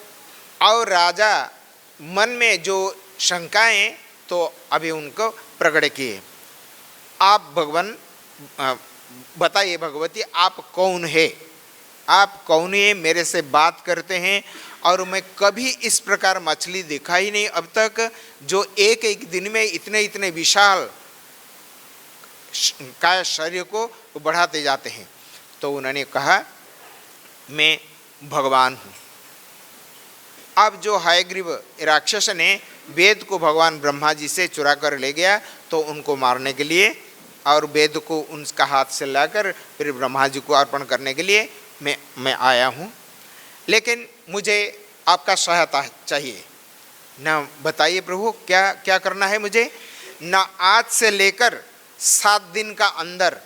और राजा मन में जो शंकाएं तो अभी उनको प्रकट किए। आप भगवान बताइए भगवती, आप कौन है? आप कौन है? मेरे से बात करते हैं और मैं कभी इस प्रकार मछली देखा ही नहीं अब तक, जो एक एक दिन में इतने विशाल काय शरीर को बढ़ाते जाते हैं। तो उन्होंने कहा मैं भगवान हूँ। अब जो हयग्रीव राक्षस ने वेद को भगवान ब्रह्मा जी से चुरा कर ले गया, तो उनको मारने के लिए और वेद को उनका हाथ से लाकर फिर ब्रह्मा जी को अर्पण करने के लिए मैं आया हूँ। लेकिन मुझे आपका सहायता चाहिए। ना बताइए प्रभु क्या क्या करना है मुझे, ना आज से लेकर 7 दिन का अंदर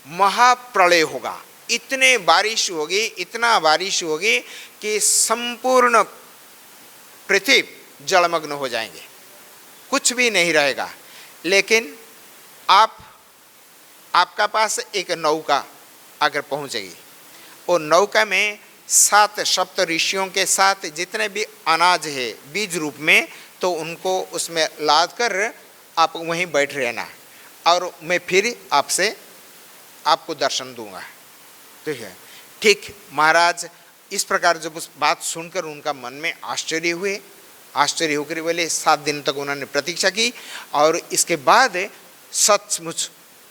महाप्रलय होगा, इतने बारिश होगी, इतना बारिश होगी कि संपूर्ण पृथ्वी जलमग्न हो जाएंगे, कुछ भी नहीं रहेगा। लेकिन आपका पास एक नौका आकर पहुंचेगी, और नौका में 7 सप्त ऋषियों के साथ जितने भी अनाज है बीज रूप में, तो उनको उसमें लाद कर आप वहीं बैठ रहना, और मैं फिर आपको दर्शन दूंगा। ठीक है, ठीक। महाराज इस प्रकार जब उस बात सुनकर उनका मन में आश्चर्य होकर बोले 7 दिन तक उन्होंने प्रतीक्षा की, और इसके बाद सचमुच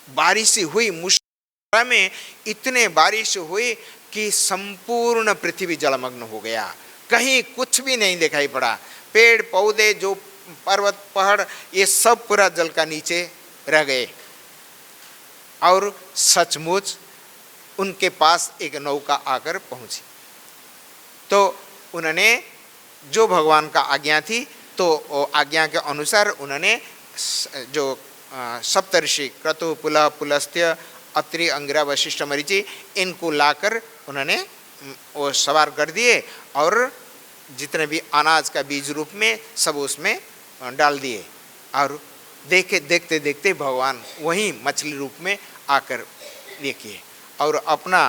बारिश हुई, मुश्किल में इतने बारिश हुई कि संपूर्ण पृथ्वी जलमग्न हो गया, कहीं कुछ भी नहीं दिखाई पड़ा, पेड़ पौधे जो पर्वत पहाड़ ये सब पूरा जल का नीचे रह गए। और सचमुच उनके पास एक नौका आकर पहुंची, तो उन्होंने जो भगवान का आज्ञा थी, तो आज्ञा के अनुसार उन्होंने जो सप्तऋषि क्रतु पुलह पुलस्त्य अत्रि अंगिरा वशिष्ठ मरीचि इनको लाकर उन्होंने वो सवार कर दिए, और जितने भी अनाज का बीज रूप में सब उसमें डाल दिए, और देखते देखते भगवान वहीं मछली रूप में आकर देखिए, और अपना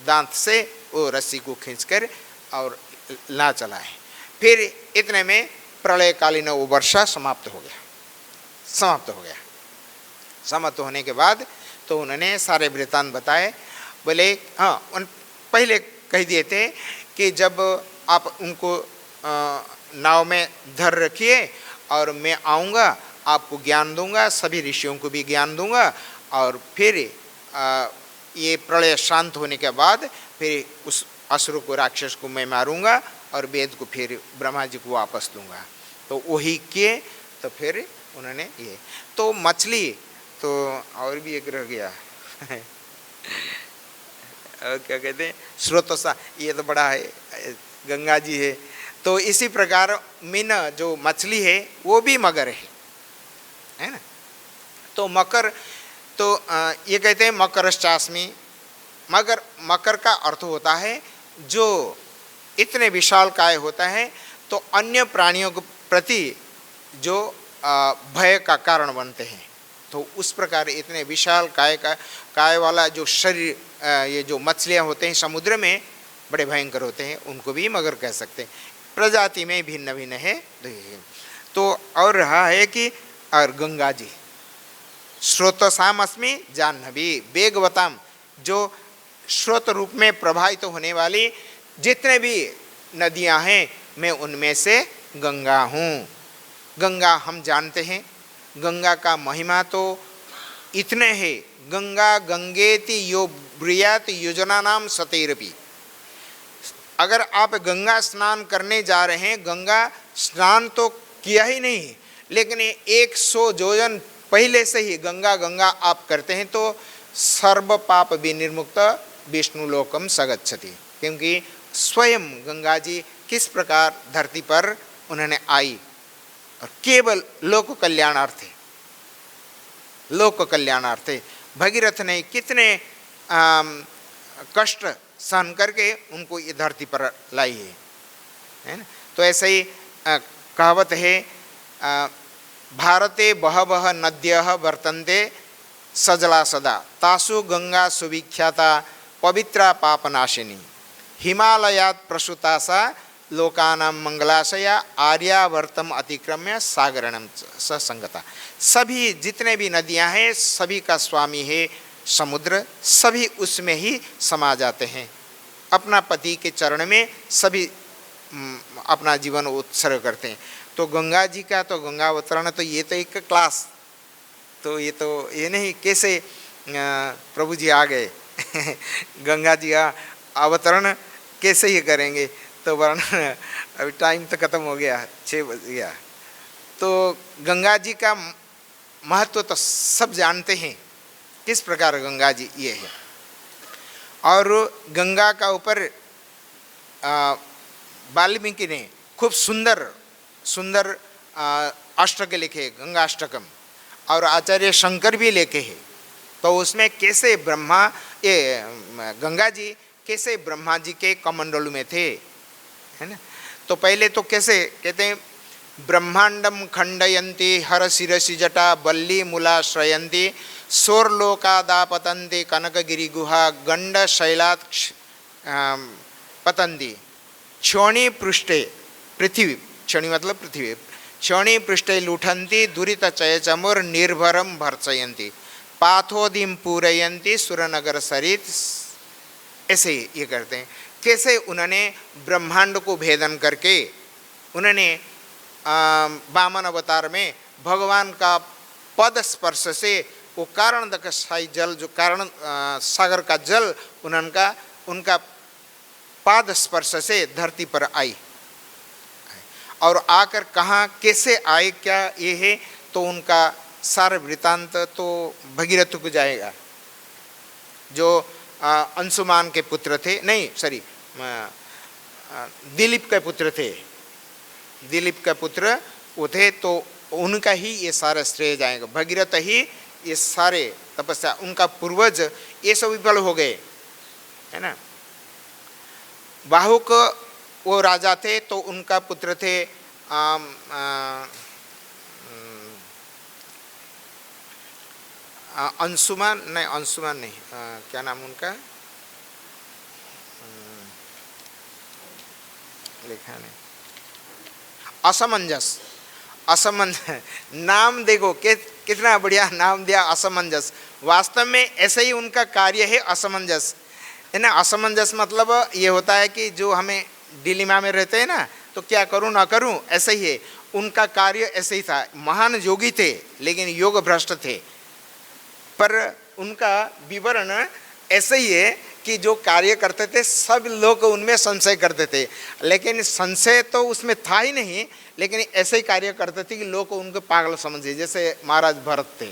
दांत से वो रस्सी को खींचकर और ला चलाए। फिर इतने में प्रलयकालीन वो वर्षा समाप्त हो गया। समाप्त होने के बाद तो उन्होंने सारे वृत्तांत बताए। बोले हाँ, उन पहले कह दिए थे कि जब आप उनको नाव में धर रखिए और मैं आऊँगा, आपको ज्ञान दूंगा, सभी ऋषियों को भी ज्ञान दूंगा, और फिर ये प्रलय शांत होने के बाद फिर उस असुर को, राक्षस को मैं मारूंगा, और वेद को फिर ब्रह्मा जी को वापस दूंगा। तो वही किए। तो फिर उन्होंने ये तो मछली, तो और भी एक रह गया और क्या कहते हैं, स्रोतसा, ये तो बड़ा है, गंगा जी है। तो इसी प्रकार मीन जो मछली है वो भी मगर है ना। तो मकर, तो ये कहते हैं मकरश्चास्मि। मकर का अर्थ होता है जो इतने विशाल काय होता है, तो अन्य प्राणियों के प्रति जो भय का कारण बनते हैं। तो उस प्रकार इतने विशाल काय वाला जो शरीर, ये जो मछलियाँ होते हैं समुद्र में बड़े भयंकर होते हैं, उनको भी मगर कह सकते हैं। प्रजाति में भिन्न भिन्न है। तो और रहा है कि और गंगा जी स्रोतसाम अस्मि जाह्नवी वेगवताम, जो स्रोत रूप में प्रवाहित तो होने वाली जितने भी नदियां हैं, मैं उनमें से गंगा हूँ। गंगा हम जानते हैं, गंगा का महिमा तो इतने है। गंगा गंगेति यो ब्रूयात योजना नाम सतेरपि। अगर आप गंगा स्नान करने जा रहे हैं, गंगा स्नान तो किया ही नहीं, लेकिन 100 योजन पहले से ही गंगा गंगा आप करते हैं, तो सर्व पाप विनिर्मुक्त विष्णु लोकम सगच्छति। क्योंकि स्वयं गंगा जी किस प्रकार धरती पर उन्होंने आई, और केवल लोक कल्याणार्थ, लोक कल्याणार्थ भगीरथ ने कितने कष्ट सहन करके उनको ये धरती पर लाई है ना। तो ऐसे ही कहावत है, भारते बहवः नद्यः वर्तन्ते सजला सदा, तासु गंगा सुविख्याता पवित्रा पापनाशिनी, हिमालयात् प्रसूता सा लोकानां मंगलाशया आर्यावर्तम अतिक्रम्य सागरणम ससंगता। सभी जितने भी नदियां हैं, सभी का स्वामी है समुद्र, सभी उसमें ही समा जाते हैं। अपना पति के चरण में सभी अपना जीवन उत्सर्ग करते हैं। तो गंगा जी का तो गंगावतरण तो ये तो एक क्लास, तो ये नहीं कैसे प्रभु जी आ गए गंगा जी का अवतरण कैसे ये करेंगे, तो वरना अभी टाइम तो ख़त्म हो गया, 6 बज गया। तो गंगा जी का महत्व तो सब जानते हैं, किस प्रकार गंगा जी ये है। और गंगा का ऊपर वाल्मीकि ने खूब सुंदर सुंदर अष्टक लिखे, गंगा अष्टकम, और आचार्य शंकर भी लिखे हैं। तो उसमें कैसे ब्रह्मा, ये गंगा जी कैसे ब्रह्मा जी के कमंडलू में थे, है ना। तो पहले तो कैसे कहते हैं, ब्रह्मांडम खंडयंती हर शिरसि जटा बल्ली मूलाश्रयंती सोरलोकादापतंती कनकगिरी गुहा गंड शैलात् पतंती क्षोणी पृष्ठे पृथ्वी, क्षणी मतलब पृथ्वी, क्षोणी पृष्ठे लुठंती दुरित चय चमुर निर्भरम भर्चयंती पाथोदिम पूरयंती सुरनगर सरित। ऐसे ये करते हैं। कैसे उन्होंने ब्रह्मांड को भेदन करके उन्होंने वामन अवतार में भगवान का पद स्पर्श से वो कारण दक्षाई जल, जो कारण सागर का जल उनका पाद स्पर्श से धरती पर आई, और आकर कहाँ कैसे आए क्या ये है, तो उनका सारा वृत्तांत तो भगीरथ को जाएगा, जो अंशुमान के पुत्र थे, नहीं सॉरी दिलीप के पुत्र थे, दिलीप का पुत्र वो थे, तो उनका ही ये सारा श्रेय जाएगा। भगीरथ ही ये सारे तपस्या, उनका पूर्वज ये सब विफल हो गए, है ना। बाहुक वो राजा थे, तो उनका पुत्र थे अंशुमान नहीं, क्या नाम उनका लिखा नहीं, असमंजस, नाम देखो कितना बढ़िया नाम दिया, असमंजस। वास्तव में ऐसे ही उनका कार्य है, असमंजस, है ना। असमंजस मतलब ये होता है कि जो हमें डिलेमा में रहते हैं ना, तो क्या करूं ना करूं, ऐसे ही है उनका कार्य, ऐसे ही था। महान योगी थे लेकिन योग भ्रष्ट थे, पर उनका विवरण ऐसे ही है कि जो कार्य करते थे सब लोग उनमें संशय करते थे, लेकिन संशय तो उसमें था ही नहीं, लेकिन ऐसे ही कार्य करते थे कि लोग उनको पागल समझे। जैसे महाराज भरत थे,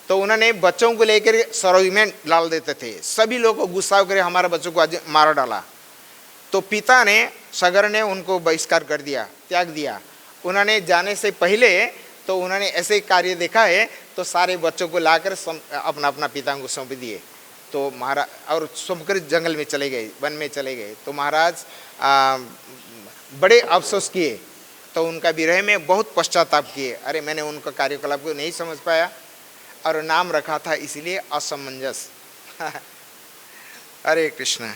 तो उन्होंने बच्चों को लेकर सरोवर में डाल देते थे, सभी लोग को गुस्सा कर हमारे बच्चों को आज मार डाला, तो पिता ने सगर ने उनको बहिष्कार कर दिया, त्याग दिया। उन्होंने जाने से पहले तो उन्होंने ऐसे कार्य देखा है, तो सारे बच्चों को लाकर अपना अपना पिता को सौंप दिए। तो महाराज और सौंपकर जंगल में चले गए, वन में चले गए। तो महाराज बड़े अफसोस किए, तो उनका विरह में बहुत पश्चाताप किए, अरे मैंने उनका कार्यकलाप को नहीं समझ पाया और नाम रखा था इसलिए असमंजस। हरे कृष्ण।